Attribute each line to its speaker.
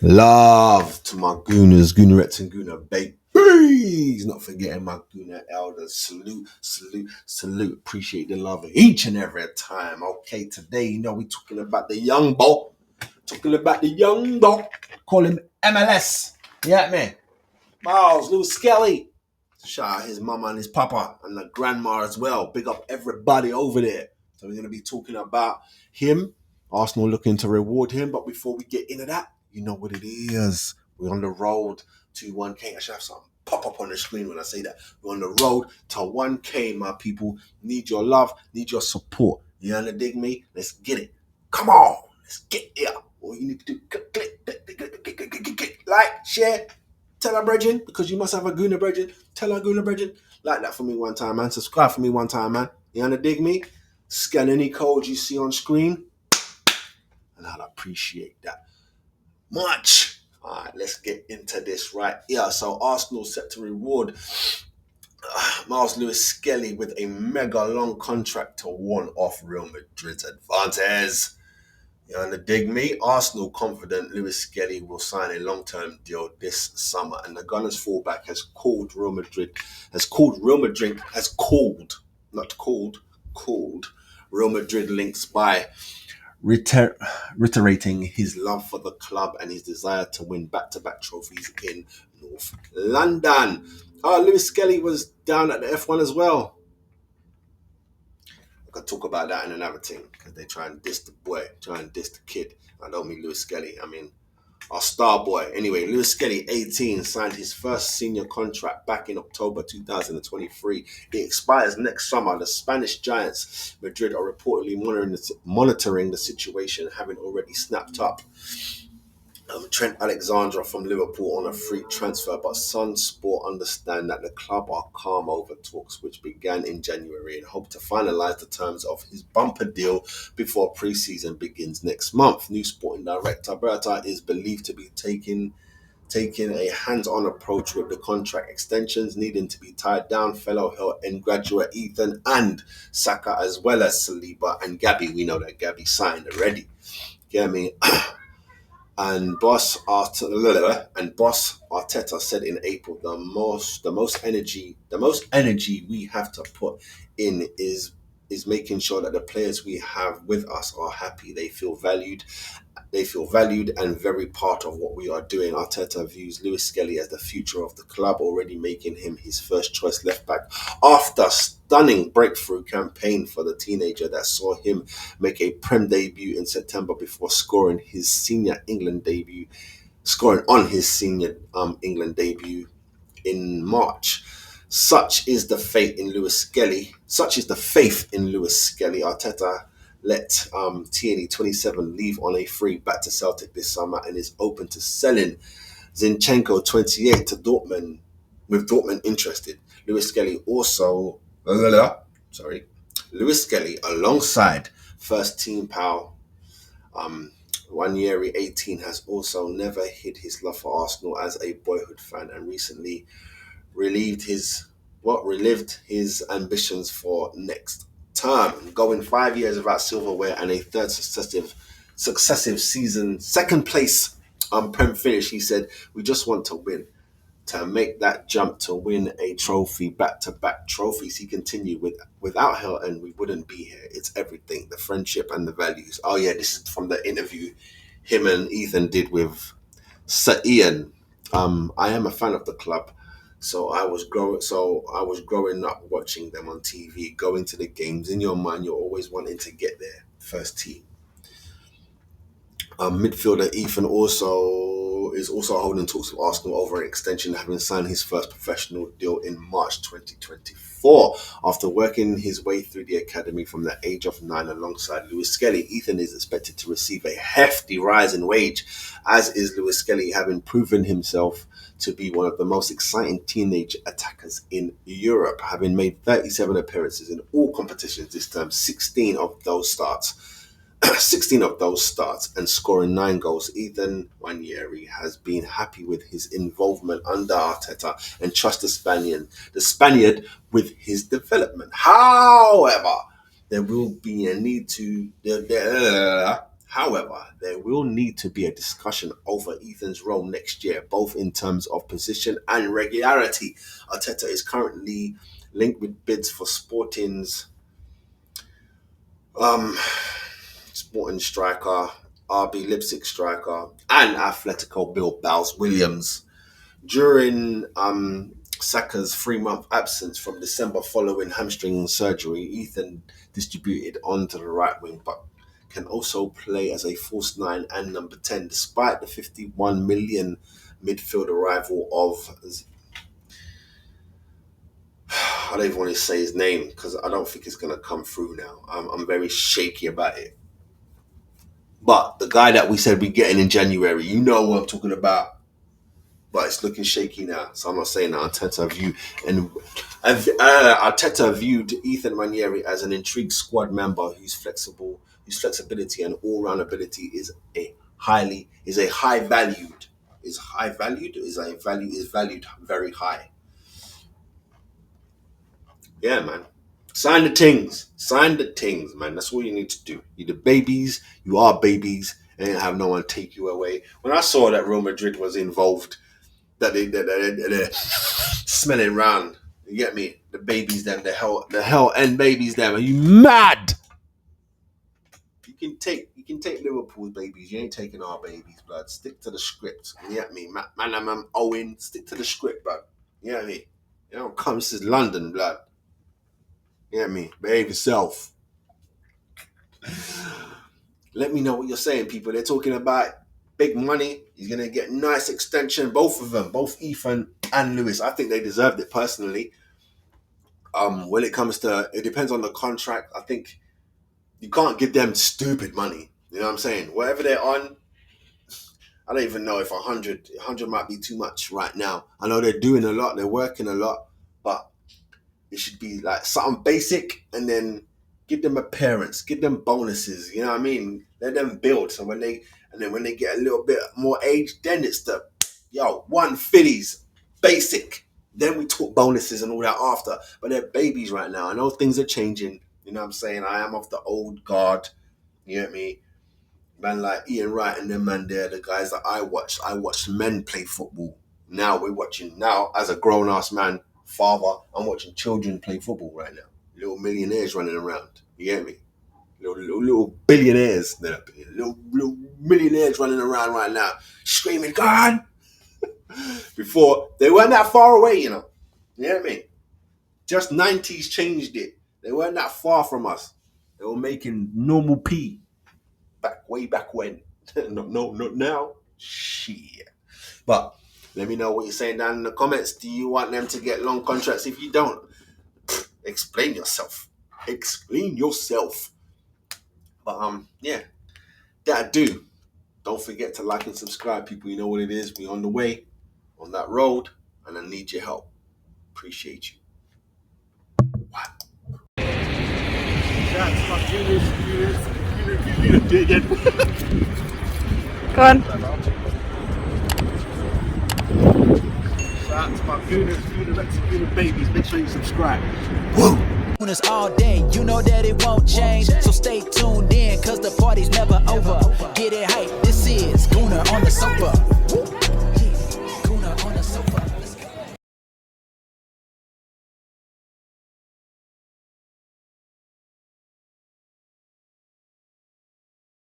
Speaker 1: Love to my Gooners, Goonerettes and Gooner babies. Not forgetting my Gooner elders. Salute. Appreciate the love each and every time. Okay, today, we're talking about the young boy. Call him MLS. Yeah, man. Myles, Lewis-Skelly. Shout out his mama and his papa and the grandma as well. Big up everybody over there. So we're going to be talking about him. Arsenal looking to reward him. But before we get into that, you know what it is. We're on the road to 1K. I should have something pop up on the screen when I say that. We're on the road to 1K, my people. Need your love, need your support. You understand me? Let's get it. Come on. Let's get here. All you need to do, click, like, share, tell our brethren, because you must have a Gooner brethren. Tell our Gooner brethren. Like that for me one time, man. Subscribe for me one time, man. You understand me? Scan any code you see on screen. And I'll appreciate that much. All right, let's get into this right here. So Arsenal set to reward Myles Lewis-Skelly with a mega long contract to warn off Real Madrid's advances. You understand me? Arsenal confident Lewis-Skelly will sign a long-term deal this summer, and the Gunners fullback called Real Madrid links by reiterating his love for the club and his desire to win back-to-back trophies in North London. Lewis-Skelly was down at the F1 as well. I could talk about that in another thing because they try and diss the boy, try and diss the kid. I don't mean Lewis-Skelly, I mean our star boy. Anyway, Lewis-Skelly, 18, signed his first senior contract back in October 2023. It expires next summer. The Spanish giants, Madrid, are reportedly monitoring the situation, having already snapped up Trent Alexander from Liverpool on a free transfer, but Sun Sport understand that the club are calm over talks which began in January and hope to finalise the terms of his bumper deal before pre-season begins next month. New sporting director Berta is believed to be taking a hands-on approach with the contract extensions needing to be tied down. Fellow Hill and graduate Ethan and Saka, as well as Saliba and Gabby. We know that Gabby signed already. Get me? And boss Arteta said in April, the most energy we have to put in is making sure that the players we have with us are happy. They feel valued and very part of what we are doing. Arteta views Lewis-Skelly as the future of the club, already making him his first choice left back after stunning breakthrough campaign for the teenager that saw him make a Prem debut in September before scoring on his senior England debut in March. Such is the faith in Lewis-Skelly. Arteta let Teir, 27, leave on a free back to Celtic this summer and is open to selling Zinchenko, 28, to Dortmund, with Dortmund interested. Lewis-Skelly alongside first team pal Wanyeri, 18, has also never hid his love for Arsenal as a boyhood fan and recently relived his ambitions for next term. Going 5 years without silverware and a third successive season second place Prem finish, he said, "We just want to win. To make that jump to win a trophy, back-to-back trophies," he continued, without her and we wouldn't be here. It's everything, the friendship and the values. Oh yeah, this is from the interview him and Ethan did with Sir Ian. I am a fan of the club. So I was growing up watching them on TV, going to the games. In your mind, you're always wanting to get there, first team. Midfielder Ethan is also holding talks with Arsenal over an extension, having signed his first professional deal in March 2024. After working his way through the academy from the age of 9 alongside Lewis-Skelly, Ethan is expected to receive a hefty rise in wage, as is Lewis-Skelly, having proven himself to be one of the most exciting teenage attackers in Europe, having made 37 appearances in all competitions this term, 16 of those starts and scoring 9 goals. Ethan Wanyeri has been happy with his involvement under Arteta and trusts the Spaniard with his development. However, there will be a need to However, there will need to be a discussion over Ethan's role next year, both in terms of position and regularity. Arteta is currently linked with bids for Sporting's Sporting striker, RB Leipzig striker, and Atletico Bilbao's Williams. During Saka's 3-month absence from December following hamstring surgery, Ethan distributed onto the right wing, but can also play as a false 9 and number 10, despite the 51 million midfield arrival of... I don't even want to say his name because I don't think it's going to come through now. I'm very shaky about it. But the guy that we said we're getting in January, you know what I'm talking about. But it's looking shaky now. So I'm not saying that Arteta viewed Ethan Ranieri as an intrigued squad member whose flexibility and all-round ability is valued very high. Yeah, man. Sign the things, man. That's all you need to do. You're the babies. You are babies. And have no one take you away. When I saw that Real Madrid was involved, that they're smelling round. You get me? The babies, them, the hell end babies, them. Are you mad? You can take Liverpool's babies. You ain't taking our babies, blood. Stick to the script. You get me? Man, I'm Owen. Stick to the script, blood. You get me? You don't come. This is London, blood. You get me? Behave yourself. Let me know what you're saying, people. They're talking about big money. He's going to get nice extension. Both of them, both Ethan and Lewis. I think they deserved it personally. When it comes to, it depends on the contract. I think you can't give them stupid money. You know what I'm saying? Whatever they're on, I don't even know if 100 might be too much right now. I know they're doing a lot. They're working a lot. But it should be like something basic and then give them appearance, give them bonuses, you know what I mean? Let them build. So when they get a little bit more age, then it's the 150s, basic. Then we talk bonuses and all that after. But they're babies right now. I know things are changing. You know what I'm saying? I am of the old guard. You get me? Man like Ian Wright and them man there, the guys that I watched men play football. Now as a grown ass man, father, I'm watching children play football right now. Little millionaires running around. You get me? Little billionaires. Little millionaires running around right now, screaming, God! Before, they weren't that far away, you know. You get me? Just 90s changed it. They weren't that far from us. They were making normal P. Way back when. No, not now. Shit. But let me know what you're saying down in the comments. Do you want them to get long contracts? If you don't, explain yourself. But yeah, that do. Don't forget to like and subscribe, people. You know what it is. We on the way, on that road, and I need your help. Appreciate you. What? That's my Gooner, do it again.
Speaker 2: Go on.
Speaker 1: Shout out to my Gooner babies. Make sure you subscribe. Woo!
Speaker 3: Gooners all day, you know that it won't change. So stay tuned in, cause the party's never over. Get it hype, this is Gooner on the sofa.